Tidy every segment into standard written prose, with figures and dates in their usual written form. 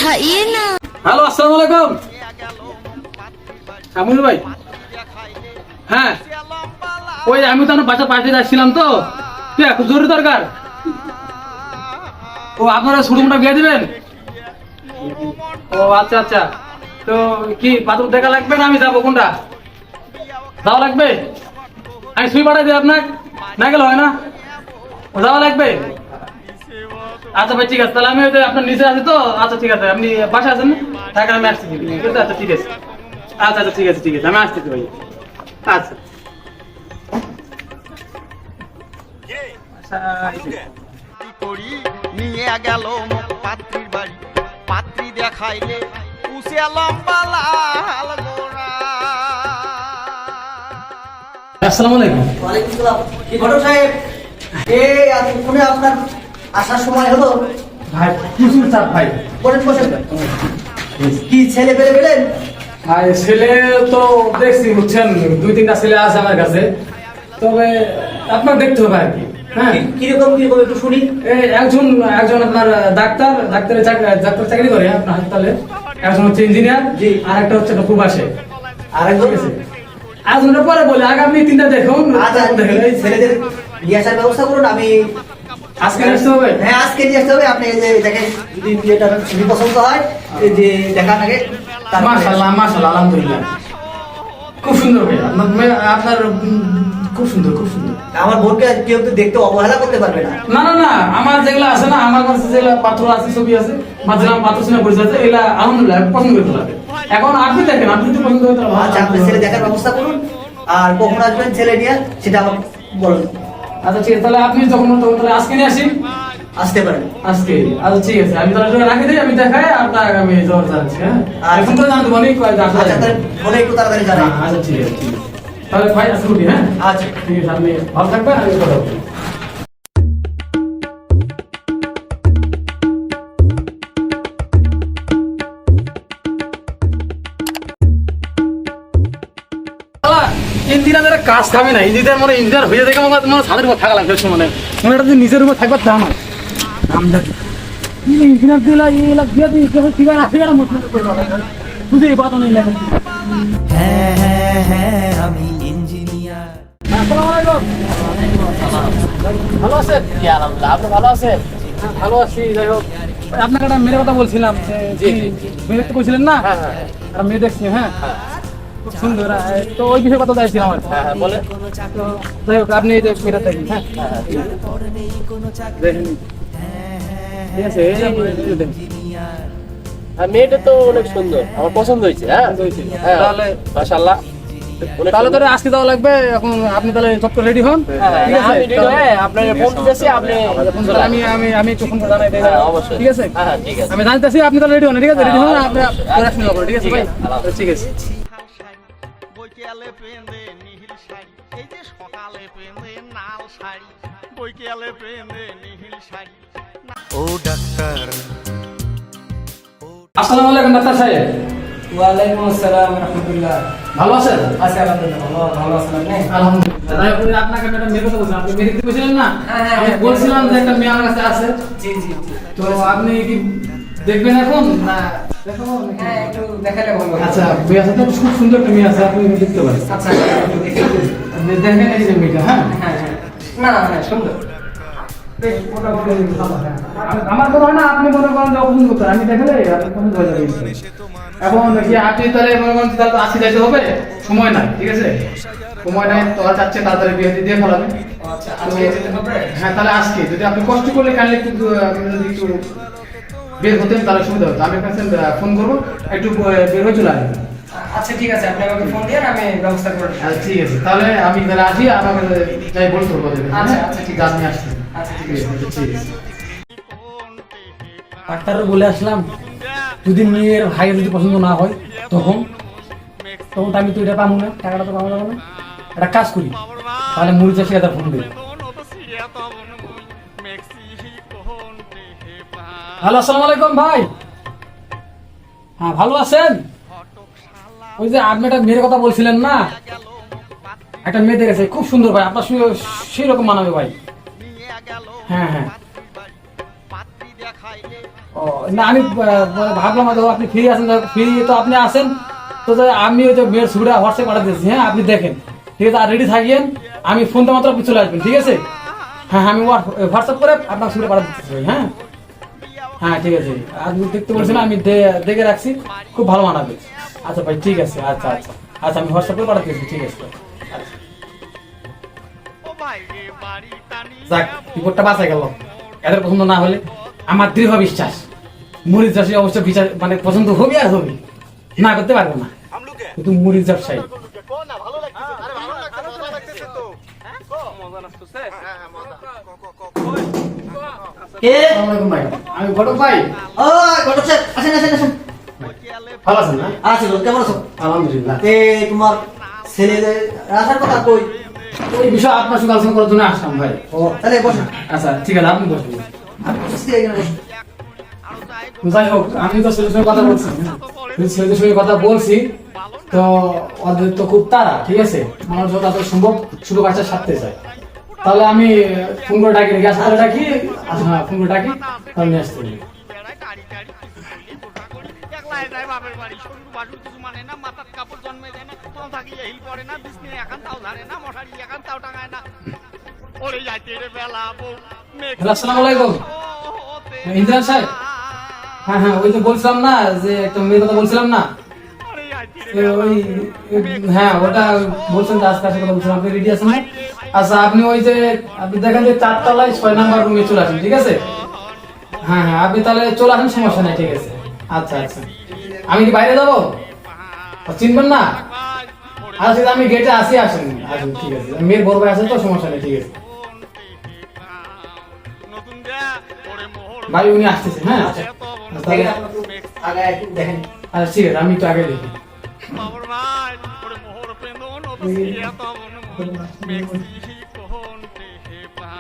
दिखाइए ना। হ্যালো, আসসালামু আলাইকুম। শামুল ভাই, হ্যাঁ ওই আমি তো আমার বাসা পাশে যাচ্ছিলাম তো, খুব জরুরি দরকার। ও আপনারা ছোট মোটা বিয়ে দিবেন? ও আচ্ছা আচ্ছা, তো কি বাথরুম দেখা লাগবে না আমি যাবো? কোনটা যাওয়া লাগবে? আমি সুই পাঠাই দিই আপনার, না গেলে হয় না? ও যাওয়া লাগবে? আচ্ছা ভাই ঠিক আছে, তাহলে আমি আপনার নিচে আছি তো। আচ্ছা ঠিক আছে, আপনি বাসা আছেন না? থাকেন, আমি আসছি। আচ্ছা ঠিক আছে, আচ্ছা আচ্ছা ঠিক আছে ঠিক আছে, আমি আসতেছি ভাই। আচ্ছা করি নিয়ে গেল পাত্রীর বাড়ি, পাত্রী দেখাইলে উসে লম্বা লাল গোরা। আসসালামু আলাইকুম। ওয়ালাইকুম আসসালাম। কি ঘটক সাহেব, এই এতক্ষণে আপনার আসার সময় হলো? ভাই প্রচুর চাপ ভাই। বলেন, বসেন। কি ছেলে পেলে পেলেন? ভাই ছেলে তো দেখছি, বুঝছেন, 2-3টা ছেলে আছে আমার কাছে, তবে আপনার দেখতে হবে আর কি। হ্যাঁ, কিরকম কিরকম একটু শুনি। একজন আপনার ডাক্তারের চাকরি করে আপনার হাসপাতালে, একজন হচ্ছে ইঞ্জিনিয়ার, জি। আর একটা হচ্ছে প্রবাসে। আর একজন ঠিক আছে, একজনের পরে বলে আগে আপনি 3টা দেখুন। আচ্ছা, এই ছেলেদের নিয়ে আসার ব্যবস্থা করুন। আমি আজকে আসতে হবে? হ্যাঁ, আজকে নিয়ে আসতে হবে। আপনি এই যে দেখেন, যদি বিয়েটা যদি পছন্দ হয়, এই যে দেখান আগে। মাশাআল্লাহ মাশাআল্লাহ, আলহামদুলিল্লাহ, খুব সুন্দর ভাই আপনার খুব সুন্দর খুব সুন্দর। আমার বোনকে কেউ তো দেখতে অবহেলা করতে পারবে না। না না না, আমার যেগুলো আছে না, আমার কাছে যেগুলো পাত্র আছে, ছবি আছে, মাঝরাম পাত্র সিনা পরিচয় আছে, এগুলা আলহামদুলিল্লাহ পছন্দ করতে লাগে। এখন আপনি দেখেন, আপনি যদি পছন্দ করতে আচ্ছা, আপনি ছেলে দেখার ব্যবস্থা করুন। আর কখন আসবেন ছেলে নিয়ে সেটা আমাকে বলুন। আচ্ছা ঠিক আছে, তাহলে আপনি যখন তাহলে আজকে নিয়ে আসি। আসতে পারেন আজকে? আচ্ছা ঠিক আছে, আমি তাহলে রাখি দিই, আমি দেখাই আপনার, আমি যাওয়ার যাচ্ছি। হ্যাঁ, এখন তো জানতে পারি কয়েক আচ্ছা, তাহলে বলে একটু তাড়াতাড়ি জানাই। আচ্ছা ঠিক আছে ঠিক আছে, তাহলে ভাই আসুন। হ্যাঁ আচ্ছা ঠিক আছে, আপনি ভালো থাকবেন, আমি কথা বলবো। ইঞ্জিনিয়ারের কাজ থামে না, ইঞ্জিনিয়ার মানে ইঞ্জিনিয়ার হয়ে দেখে আমার ছাদের উপর থাকা লাগবে। মানে মনে একটা নিজের উপর থাকবার তা না, আমরা ইঞ্জিনিয়ার দিলা এই লাগ দিয়া দিই ঠিক আছে, আসে না মতলব করে বুঝে এই কথা নেই লাগে। হ্যাঁ হ্যাঁ হ্যাঁ আমি ইঞ্জিনিয়ার। আসসালামু আলাইকুম। ভালো আছেন? জি আলহামদুলিল্লাহ, আপনি ভালো আছেন? ভালো আছি। যাই হোক, আপনাকে একটা মেয়ের কথা বলছিলাম, যে মেয়ে দেখতে বলছিলেন না? হ্যাঁ হ্যাঁ একটা মেয়ে দেখছি। হ্যাঁ, খুব সুন্দর। তো ওই বিষয়ে কথা চাইছিলাম আর কি। হ্যাঁ হ্যাঁ বলেন। তো যাই হোক, আপনি এই যে মেয়েটা দেখেন। হ্যাঁ দেখেন, ঠিক আছে, এই যে দেখেন। আর মেয়েটা তো অনেক সুন্দর, আমার পছন্দ হয়েছে। হ্যাঁ হয়েছে। হ্যাঁ, তাহলে মাশাআল্লাহ অনেক তাহলে সুন্দর। তো আজকে যাওয়া লাগবে। এখন আপনি তাহলে চট রেডি হন। হ্যাঁ, ঠিক আছে, আমি রেডি হয়ে আপনার ফোন দিতেছি, আপনি তাহলে আমি একটু ফোন করে জানাই দেই। হ্যাঁ, অবশ্যই। ঠিক আছে, হ্যাঁ হ্যাঁ ঠিক আছে। আমি জানতেছি, আপনি তাহলে রেডি হন। ঠিক আছে, রেডি হন, হ্যাঁ, আপনি পড়াশোনা করুন। ঠিক আছে ভাই, ঠিক আছে। বৈকালে পেঁদে নীল শাড়ি, এই যে সকালে পেঁদে নাল শাড়ি, বৈকালে পেঁদে নীল শাড়ি। ও ডাক্তার, আসসালামু আলাইকুম ডাক্তার সাহেব। ওয়ালাইকুম আসসালাম রাহমাতুল্লাহ। ভালো আছেন? আচ্ছা, আলহামদুলিল্লাহ ভালো আছেন আপনি? আলহামদুলিল্লাহ। তাই আপনি আপনাকে একটা মেয়ে কথা বলছিলাম, আপনি মেয়ে দেখতে বলছিলেন না? হ্যাঁ, হ্যাঁ, আমি হ্যাঁ। বলছিলাম যে একটা মেয়ে আমার কাছে আছে। জি জি জি। তো আপনি কি দেখবেন এখন না দেখাবো নাকি? হ্যাঁ, একটু দেখালে ভালো হয়। আচ্ছা, মেয়ে আছে তো, খুব সুন্দর একটা মেয়ে আছে, আপনি দেখতে পারেন। আচ্ছা, একটু দেখে আপনি দেখেন এই যে মেয়েটা। হ্যাঁ, হ্যাঁ হ্যাঁ, না না, হ্যাঁ সুন্দর। বেশ মোটামুটি ভালো। হ্যাঁ, আমার মনে হয় না আপনি মনে করেন যে অপছন্দ করতেন, আমি দেখালে আপনি পছন্দ হয়ে যাবে। এখন কি আপনি তাহলে মনে করেন তাহলে তো আসি যাইতে হবে, সময় নাই। ঠিক আছে, সময় নাই তো চাচ্ছে তাড়াতাড়ি বিয়ে দিয়ে ফেলাবে। আচ্ছা, আজকে যেতে হবে? হ্যাঁ, তাহলে আজকে যদি আপনি কষ্ট করলে কাইন্ডলি একটু যদি একটু বের হতেন তাহলে সুবিধা হতো। আমি আপনাকে ফোন করবো, একটু বের হয়ে চলে আসবেন। আচ্ছা ঠিক আছে, আপনি আমাকে ফোন দিয়ে আমি ব্যবস্থা করে দিচ্ছি। আচ্ছা ঠিক আছে, তাহলে আমি তাহলে আসি, আমাকে যাই বলতে হবে। আচ্ছা, আচ্ছা, ঠিক আছে। আপনি আসছেন। আচ্ছা, ঠিক ঠিক আছে, ঠিক আছে। ডাক্তার বলে আসলাম, যদি মেয়ের ভাই যদি পছন্দ না হয় তখন তখন তো আমি তো এটা পাবো না, টাকাটা তো পাবো না। একটা কাজ করি, তাহলে মুড়ি চাষি একটা ফোন দিই। হ্যালো, আসসালামু আলাইকুম ভাই। হ্যাঁ, ভালো আছেন? ওই যে আপনি একটা মেয়ের কথা বলছিলেন না, একটা মেয়ে দেখেছে, খুব সুন্দর ভাই, আপনার সেই রকম মানাবে ভাই। হ্যাঁ হ্যাঁ, পাত্রী দেখাইলে ও না আমি ভাবলাম হয়তো আপনি ফ্রি আছেন, ফ্রি তো আপনি আসেন তো আমি ওই যে মেয়ের ছবিটা হোয়াটসঅ্যাপ পাঠা দিয়েছি, হ্যাঁ আপনি দেখেন, ঠিক আছে? আর রেডি থাকিয়েন, আমি ফোন দেওয়া মাত্র আপনি চলে আসবেন, ঠিক আছে? হ্যাঁ আমি হোয়াটসঅ্যাপ করে আপনার ছবিটা পাঠা দিতেছি ভাই, হ্যাঁ হ্যাঁ ঠিক আছে। আপনি দেখতে বলছেন, আমি দেখে রাখছি, খুব ভালো মানাবে। আচ্ছা ভাই ঠিক আছে, আচ্ছা আচ্ছা আচ্ছা আমি হোয়াটসঅ্যাপ করে পাঠা দিয়েছি, ঠিক আছে ভাই। আচ্ছা। ও ভাই রে বাড়িটা যাক নিয়ে রিপোর্টটা বাঁচা গেল। এদের পছন্দ না হলে আমার দৃঢ় বিশ্বাস মুড়ির চাষি অবশ্য বিচার মানে পছন্দ হবে আর হবে, না করতে পারবো না, কিন্তু মুড়ির ব্যবসায়ী। কে? আসসালামু আলাইকুম ভাই, আমি ঘটক ভাই। ও ঘটক সাহেব, আসেন আসেন আসেন। ভালো আছেন না? আছি গো, কেমন আছো? আলহামদুলিল্লাহ। তে তোমার ছেলেদের আসার কথা কই? ওই বিষয় আপনার সঙ্গে আলোচনা করার জন্য আসলাম ভাই। ও তাহলে বসেন। আচ্ছা ঠিক আছে, আপনি বসুন। আমি বসেছি, এখানে বসেন। যাই হোক, আমি তো ছেলের সঙ্গে কথা বলছি, ছেলেদের সঙ্গে কথা বলছি, তো ওদের তো খুব তাড়া, ঠিক আছে? আমার যত তাড়াতাড়ি সম্ভব শুধু বাচ্চা সারতে চাই। তাহলে আমি ফোন করে ডাকি, গ্যাস করে ডাকি, হ্যাঁ ফোন করে ডাকি, তাহলে নিয়ে আসতে হবে। বেড়ায় টাড়ি টাড়ি কিছু করলে কোথা করি একলাই যায় বাপের বাড়ি শ্বশুর বাসুর কিছু মানে না মাথার কাপড় জন্মে যায় না তোমার থাকি হিল পড়ে না বিছনে এখান তাও ধারে না মশারি এখান তাও টাঙায় না ওরে যাইতে রে বেলা বউ মেঘ হ্যালো, আসসালামু আলাইকুম। ইন্দ্রান সাহেব, হ্যাঁ হ্যাঁ ওই যে বলছিলাম না যে একটা মেয়ের কথা বলছিলাম না, ওরে যাইতে রে ওই হ্যাঁ ওটা বলছেন যে আজকে আসার কথা বলছিলাম, আপনি রেডি আছেন না? আচ্ছা আপনি ওই যে আপনি দেখেন যে 4 তলায় 6 নাম্বার রুমে চলে আসেন, ঠিক আছে? হ্যাঁ হ্যাঁ আপনি তাহলে চলে আসেন, সমস্যা নাই, ঠিক আছে? আচ্ছা আচ্ছা আমি কি বাইরে যাবো? চিনবেন না? আচ্ছা আমি গেটে আসি, আসেন আসেন, ঠিক আছে? মেয়ের বড় ভাই আছে তো, সমস্যা নেই, ঠিক আছে? নতুন দে ওরে মোহর ভাই উনি আসতেছেন, হ্যাঁ আচ্ছা তাহলে দেখেন, আপনার একটু আগে একটু দেখেন। আচ্ছা ঠিক আছে, আমি একটু আগে দেখি। বাবুর ভাই ওরে মোহর পেন্দ নতুন সিয়া তবন মেক্সি কোন তে পা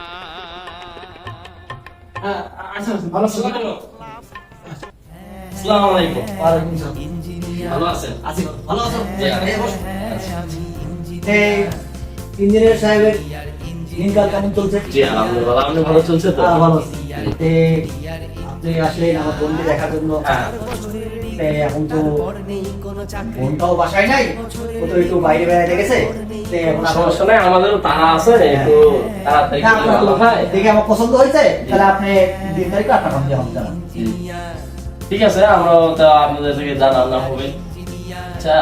আচ্ছা ভালো আছেন? আসসালামু আলাইকুম। ওয়ালাইকুম আসসালাম। ভালো আছেন? আছি গো, ভালো আছো? এই বসো। এই ইঞ্জিনিয়ার সাহেবের দিনকাল কেমন চলছে? জি আলহামদুলিল্লাহ, আপনি ভালো চলছে তো? ভালো আছি। তে আপনি আসলেন আমার বোনকে দেখার জন্য। হ্যাঁ। তে এখন তো বোনটাও বাসায় নাই, ও তো একটু বাইরে বেড়াইতে গেছে। তে এখন সমস্যা নাই, আমাদেরও তারা আছে, একটু তাড়াতাড়ি না, করলে আপনার ভালো হয়। দেখে আমার পছন্দ হয়েছে, তাহলে আপনি 2 তারিখে আপনার কাছে যাবেন জানান। ঠিক আছে, আমরাও তা আপনাদের থেকে জানানো হবে। আচ্ছা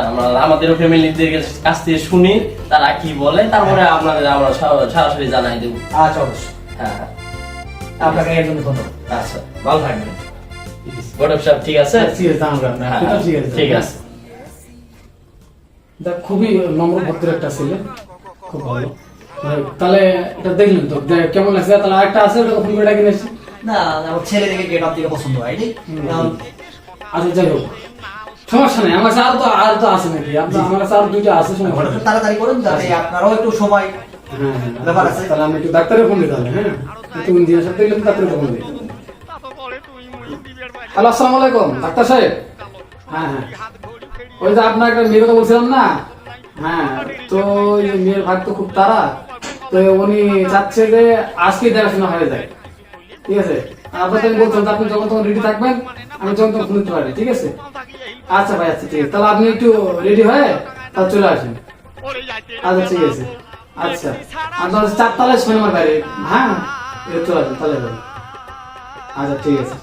আমাদেরও ফ্যামিলিদের কাছ থেকে শুনি তারা কি বলে, তারপরে আপনাদের আমরা সরাসরি জানাই দেবো। আচ্ছা অবশ্যই, হ্যাঁ হ্যাঁ, আপনাকে এর জন্য ধন্যবাদ। আচ্ছা ভালো থাকবেন গৌরব সাহেব, ঠিক আছে? ঠিক আছে জানাবো আপনার, হ্যাঁ, ঠিক আছে ঠিক আছে। দেখ খুবই নম্র ভদ্র একটা ছেলে, খুব ভালো। তাহলে এটা দেখলেন তো কেমন লাগছে? তাহলে আরেকটা আছে, ওটা ফোন করে ডাকি নিয়েছি। না, আমার ছেলে দেখে গেট আপ দিকে পছন্দ হয়নি। কারণ আচ্ছা যাই হোক, সমস্যা নেই, আমার কাছে আর তো আছে নাকি? আপনার আমার কাছে আর 2টা আছে, সমস্যা নেই। একটু তাড়াতাড়ি করুন যাতে আপনারও একটু সময়। হ্যাঁ হ্যাঁ ব্যাপার আছে। তাহলে আমি একটু ডাক্তারের ফোন দিতে হবে, হ্যাঁ তুমি ইঞ্জিনিয়ার সাথে দেখলে ডাক্তারের ফোন দিই। তা তো পরে তুই মুই দিবের বাইরে হ্যালো, আসসালামু আলাইকুম ডাক্তার সাহেব। হ্যাঁ হ্যাঁ হাত ঘড়ি ফেরি ওই যে আপনার একটা মেয়ের কথা বলছিলাম না, হ্যাঁ তো ওই মেয়ের ভাগ তো খুব তাড়া, তো উনি চাচ্ছে যে আজকে দেখাশোনা হয়ে যায়, ঠিক আছে? আর আপনাকে আমি বলছিলাম যে আপনি যখন তখন রেডি থাকবেন, আমি যখন তখন ফোন দিতে পারি, ঠিক আছে? থাকি হিল আচ্ছা ভাই, আচ্ছা ঠিক আছে, তাহলে আপনি একটু রেডি হয়ে তাহলে চলে আসেন। ওরে যাইতে রে আচ্ছা ঠিক আছে, আচ্ছা আপনার 4 তলায় 6 নম্বর বাড়ি, হ্যাঁ চলে আসেন তাহলে ভাই। আচ্ছা ঠিক আছে,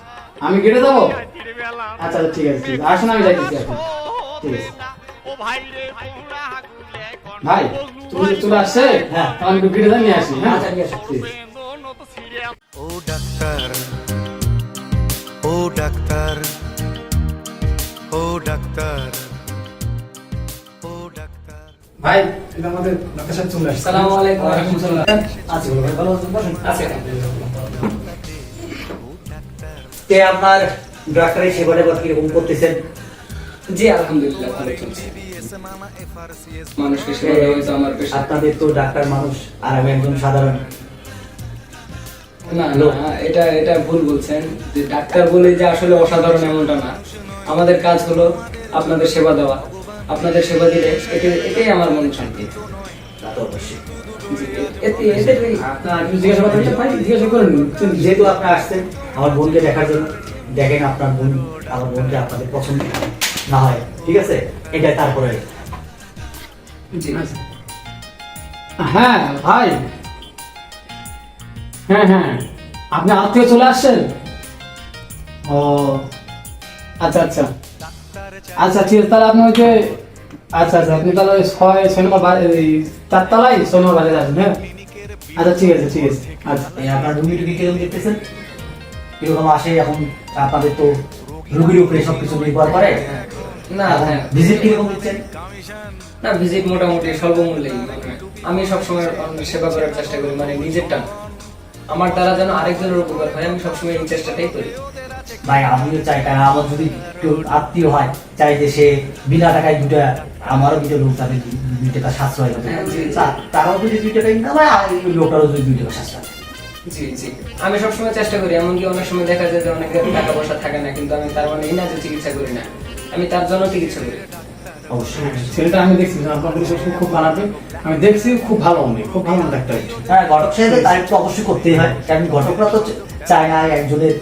আমি গেটে যাবো? তীরে বেলা আচ্ছা ঠিক আছে, ঠিক আছে আসুন, আমি যাইতেছি এখন, ঠিক আছে? ও ভাই রে তোমরা হাগুলে কোন ভাই তুমি যে চলে আসছে, হ্যাঁ। তাহলে আমি একটু গেটে যাই, নিয়ে আসি, হ্যাঁ আচ্ছা, ঠিক আছে। ঠিক আছে। পেন্দ নত সিরিয়াল ও ডাক্তার, ও ডাক্তার, ও ডাক্তার, ও ডাক্তার। ভাই এটা আমাদের ডাক্তার সাহেব চলে আসছে। আসসালামু আলাইকুম। ওয়ালাইকুম আসসালাম। আছি বলো ভাই, ভালো আছেন? বসেন। আচ্ছা তে আপনার ডাক্তারের সেবাটা কিরকম করতেছেন? জি আলহামদুলিল্লাহ ভালো চলছে, মানুষকে সেবা দেওয়া হয়েছে আমার পেশা। আপনাদের তো ডাক্তার মানুষ, আর আমি একজন সাধারণ। না না, এটা ভুল বলছেন, যে ডাক্তার বলে যে আসলে অসাধারণ এমনটা না। আমাদের কাজ হলো আপনাদের সেবা দেওয়া, আপনাদের সেবা দিলে এটাই আমার মন শান্তি। তা তো অবশ্যই। জি, এটাই আপনার আপনি জিজ্ঞাসা করতে ভাই জিজ্ঞাসা করেন। যেহেতু আপনি আসছেন আমার বোনকে দেখার জন্য, দেখেন আপনার বোন আমার বোনকে আপনাদের পছন্দ না হয়, ঠিক আছে, এটাই তারপরে। জি হ্যাঁ ভাই, হ্যাঁ হ্যাঁ, আপনি আমার থেকে চলে আসছেন? ও আচ্ছা আচ্ছা আচ্ছা, ঠিক আছে, তাহলে আপনি ওই যে আচ্ছা আচ্ছা, আপনি তাহলে 6 নম্বর 4 তলায় 6 নম্বর বাজারে আসবেন। হ্যাঁ আচ্ছা ঠিক আছে ঠিক আছে। আচ্ছা এই আপনার রুগী টুগী কিরকম দেখতেছেন, কিরকম আসে এখন? আপনাদের তো রুগীর উপরে সবকিছু নির্ভর করে। না হ্যাঁ, ভিজিট কিরকম দিচ্ছেন? না ভিজিট মোটামুটি স্বল্প মূল্যেই, মানে আমি সবসময় অন্যের সেবা করার চেষ্টা করি, মানে নিজেরটা না। আমার দ্বারা যেন আরেকজনের উপকার হয়, আমি সবসময় এই চেষ্টাটাই করি। ভাই আমিও চাই, কারণ আমার যদি কেউ আত্মীয় হয়, চাই যে সে বিনা টাকায় দুটা, আমারও দুটো লোক তাদের 2 টাকা সাশ্রয় হবে, হ্যাঁ, জি। তারাও যদি 2 টাকা ইনকাম হয়, আর ওই লোকটারও যদি 2 টাকা সাশ্রয় হয়। জি জি, আমি সবসময় চেষ্টা করি। এমনকি অনেক সময় দেখা যায় যে অনেকের টাকা পয়সা থাকে না, কিন্তু আমি তার মানে এই না যে চিকিৎসা করি না, আমি তার জন্য চিকিৎসা করি। অবশ্যই। ছেলেটা আমি দেখছি আপনার পরিষেবা খুব বানাবে, আমি দেখছি খুব ভালো, অনেক খুব ভালো ডাক্তার। হ্যাঁ, ঘটক সাহেবের তারিফ তো অবশ্যই করতেই হয়, কারণ ঘটকরা তো চায় না একজনের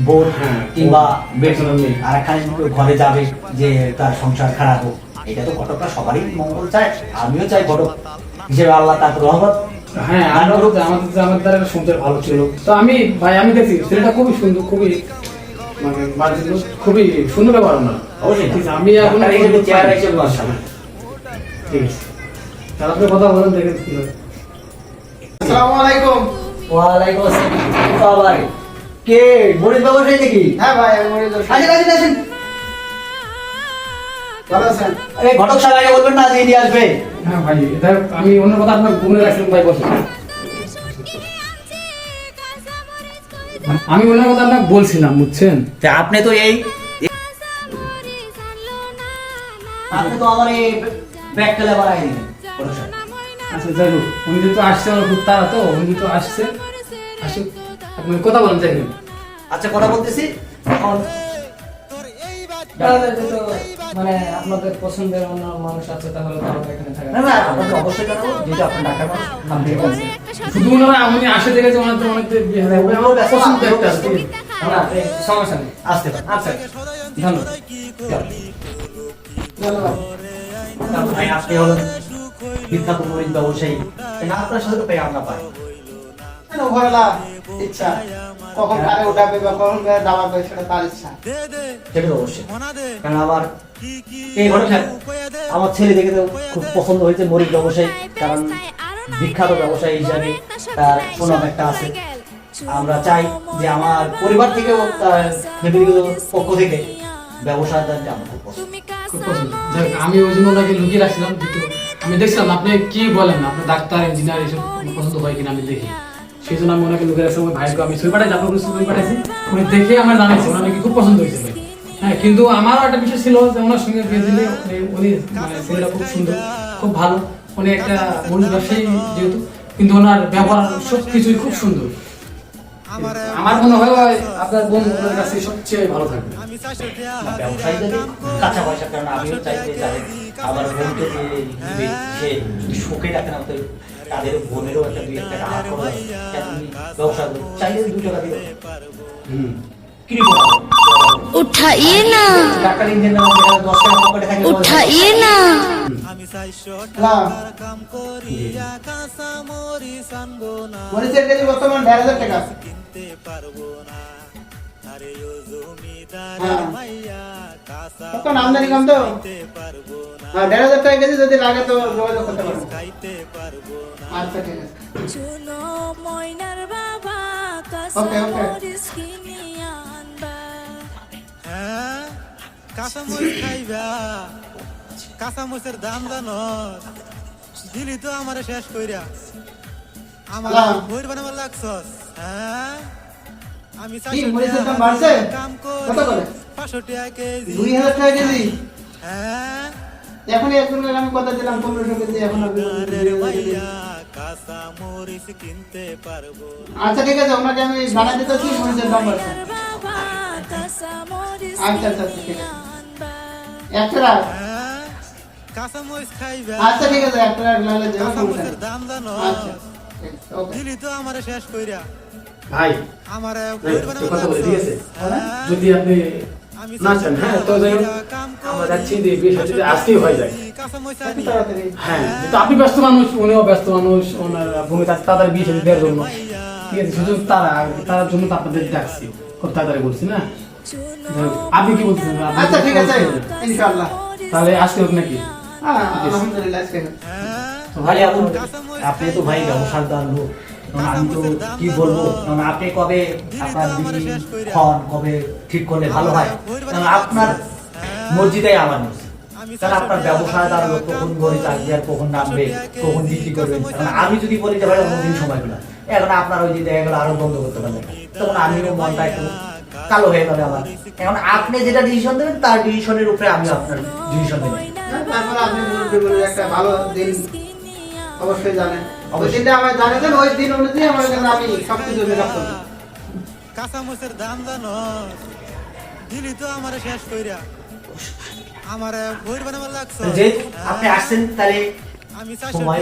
বোন হ্যাঁ, কিংবা বেতনের মেয়ে আর একখানে ঘরে যাবে যে তার সংসার খারাপ হোক। এটা তো ঘটকরা সবারই মঙ্গল চায়, আমিও চাই ঘটক হিসেবে আল্লাহ তার রহমত। হ্যাঁ, আমাদের দ্বারা একটা সংসার ভালো ছিল। তো আমি ভাই, আমি দেখছি ছেলেটা খুবই সুন্দর, খুবই মানে বাড়ির লোক খুবই সুন্দর ব্যবহার না। অবশ্যই ঠিক আছে, আমি এখন ডাক্তার হিসেবে চেহারা হিসেবে মাশাআল্লাহ। ঠিক আছে, তাহলে আপনি কথা বলেন, দেখেন কি হয়। আসসালামু আলাইকুম। ওয়ালাইকুম আসসালাম। বাবা রে, কে মরিচ ব্যবসায়ী নাকি? হ্যাঁ ভাই, আমি মরিদ হোসেন। আসেন আসেন আসেন। ভালো আছেন? আরে ঘটক সাহেব আগে বলবেন না, দিয়ে আসবে। হ্যাঁ ভাই, দেখ আমি অন্য কথা আপনার ঘুমে রাখছিলাম ভাই, বসে। আমি অন্য কথা আপনাকে বলছিলাম, বুঝছেন? তা আপনি তো আমার এই ব্যাগ খেলে বাড়াই দিলেন ঘটক সাহেব। আচ্ছা যাই হোক, উনি যেহেতু আসছে, আমার খুব তাড়া, তো উনি যেহেতু আসছে, আসুক, আপনি কথা বলেন, দেখেন। আচ্ছা, কথা বলতেছি এখন। তাহলে তো মানে আপনাদের পছন্দের অন্য মানুষ আছে, তাহলে তো আমাদের এখানে থাকা। না না, আপনাকে অবশ্যই জানাবো, যেহেতু আপনার ডাক্তার মানুষ, আপনি বলছেন। শুধু ওনারা উনি আসে দেখেছে, ওনার তো অনেক পছন্দ একটা আছে। না, এই সমস্যা নেই। আসতে পারেন। আচ্ছা, ধন্যবাদ। ধন্যবাদ। ভাই, আপনি হলেন বিখ্যাত মরিচ ব্যবসায়ী, না আপনার সাথে তো পেয়ে আমরা পাই। কেন ঘরেলা ইচ্ছা, কখন কারে উঠাবে বা কখন কারে দাবাবে সেটা তার ইচ্ছা। সেটা তো অবশ্যই, কারণ আমার এই ঘটক সাহেব, আমার ছেলে দেখে তো খুব পছন্দ হয়েছে মরিচ ব্যবসায়ী, কারণ বিখ্যাত ব্যবসায়ী হিসাবে তার সুনাম একটা আছে। আমরা চাই যে আমার পরিবার থেকেও, তার ফ্যামিলিগত পক্ষ থেকে ব্যবসাটা আমার খুব পছন্দ। খুব পছন্দ। যাই হোক, আমি ওই জন্য ওনাকে লুকিয়ে রাখছিলাম, কিন্তু আমি দেখছিলাম আপনি কি বলেন, আপনার ডাক্তার ইঞ্জিনিয়ার এসব পছন্দ হয় কিনা আমি দেখি, সেই জন্য আমি ওনাকে লুকিয়ে রাখছিলাম। ওই ভাইকে আমি ছবি পাঠাইছি, আপনার ছবি পাঠাইছি, উনি দেখে আমার জানাইছে ওনার নাকি খুব পছন্দ হয়েছে ভাই। হ্যাঁ, কিন্তু আমারও একটা বিষয় ছিল যে ওনার সঙ্গে বিয়ে দিলে উনি মানে ছেলেটা খুব সুন্দর, খুব ভালো, উনি একটা মরিচ ব্যবসায়ী যেহেতু, কিন্তু ওনার ব্যবহার সব কিছুই খুব সুন্দর। আমার মনে হয় আপনার বোন ওনার কাছে সবচেয়ে ভালো থাকবে। ব্যবসায়ী যদি কাঁচা পয়সা, কারণ আমিও চাই যে তাদের আমার বোনকে যে দিবে, সে যদি শোকে রাখে না, তো তাদের বোনেরও একটা 2 টাকা হাত করে ব্যবসা করে, চাইলে 2 টাকা দিবে। কি उठाइए ना ডাক্তার ইঞ্জিনিয়ার 10 টাকা পকেটে থাকে, उठाइए ना না, মরিচের কেজি বর্তমান 1,500 টাকা। হ্যাঁ, এখন আমদানি কম তো। হ্যাঁ, 1,500 টাকা কেজি, যদি লাগে তো যোগাযোগ করতে পারবো। আচ্ছা ঠিক আছে। चुनो मोइनर बाबा ওকে ওকে। কাঁচামরিচ খাইবা, কাঁচামরিচের দাম জানো, দিলি তো আমারে শেষ কইরা, আমার হ্যাঁ। বইর বানাবার লাগছস। হ্যাঁ, আমি কি মরিচের দাম বাড়ছে? কাম কত করে? 500 টাকা কেজি। 2,000 টাকা কেজি। হ্যাঁ, এখনই একজনের আমি কথা দিলাম 1500 কেজি, এখন আপনি বলছেন 2,000 কেজি। কাঁচামরিচ কিনতে পারবো। আচ্ছা ঠিক আছে, ওনাকে আমি জানাই দিতেছি মরিচের দাম বাড়ছে। আচ্ছা আচ্ছা ঠিক আছে, একটা রাখ। হ্যাঁ, কাঁচামরিচ খাইবা, আচ্ছা ঠিক আছে, একটা রাখ, নাহলে যাবো সমস্যা কাঁচামরিচের নেই। দাম জানো, আচ্ছা ঠিক আছে, ওকে। দিলি তো আমারে শেষ কইরা, ভাই আমার একটু কথা বলি, ঠিক আছে? যদি আপনি না চান, হ্যাঁ, তো যাই হোক, আমরা যাচ্ছি যে বিয়ে সাথে আজকেই হয়ে যায়। তাড়াতাড়ি হ্যাঁ, তো আপনি ব্যস্ত মানুষ, উনিও ব্যস্ত মানুষ, ওনার ভূমি তাড়াতাড়ি বিয়ে সাথে দেওয়ার জন্য, ঠিক আছে? শুধু তার জন্য তো আপনাদের ডাকছি, খুব তাড়াতাড়ি বলছি না? আপনি কি বলছেন? আচ্ছা ঠিক আছে ইনশাআল্লাহ। তাহলে আজকে হোক নাকি? হ্যাঁ আলহামদুলিল্লাহ আজকে তো ভাই আপনি তো ভাই ব্যবসাদার লোক, কারণ আমি তো কি বলবো, কারণ আপনি কবে আপনার দিন ক্ষণ কবে ঠিক করলে ভালো হয়, কারণ আপনার মসজিদে আমার মসজিদ, কারণ আপনার ব্যবসাদার লোক কখন গড়ে চাকরি আর কখন নামবে, কখন বিক্রি করবেন, কারণ আমি যদি বলি যে ভাই অন্যদিন সময় পেলাম, এখন আপনার ওই যে দেখা গেলো আরো বন্ধ করতে পারবেন, তখন আমিও মনটা একটু কালো হয়ে যাবে আমার। এখন আপনি যেটা ডিসিশন দেবেন তার ডিসিশনের উপরে আমি আপনার ডিসিশন দেবেন। তারপরে আপনি মুরব্বী বলে একটা ভালো দিন অবশ্যই জানেন, ওই দিনটা আমার জানেন, ওই দিন অনুযায়ী আমার জন্য আমি সবকিছু মেকআপ করবো। কাঁচামরিচের দাম জানো দিলি তো আমার শেষ কইরা আমার বই বানাবার লাগছে। যেহেতু আপনি আসছেন তাহলে আমি সময়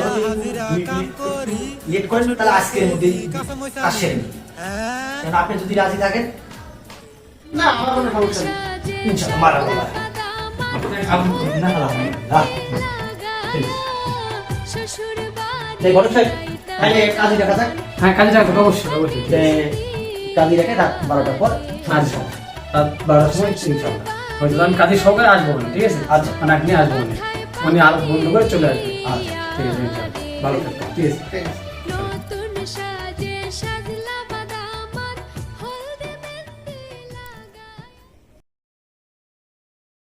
লেট করেন, তাহলে আজকের মধ্যেই আসেন, কারণ আপনি যদি রাজি থাকেন না আমার কোনো সমস্যা নেই। ইনশাআল্লাহ মারামার এই ঘটক সাহেব তাহলে কাজী দেখা যাক। হ্যাঁ, কাজে যাক, অবশ্যই অবশ্যই। কাজী রেখে রাত 12টার পর আচ্ছা, রাত 12টার সময় ইনশাআল্লাহ হয়তো আমি কাজের সহকারে আসবো না, ঠিক আছে? আচ্ছা। মানে আপনি আসবো না, উনি আরো বন্ধ করে চলে আসবেন। আচ্ছা ঠিক আছে, ইনশাআল্লাহ। ভালো থাকবেন, ঠিক আছে? ঠিক আছে।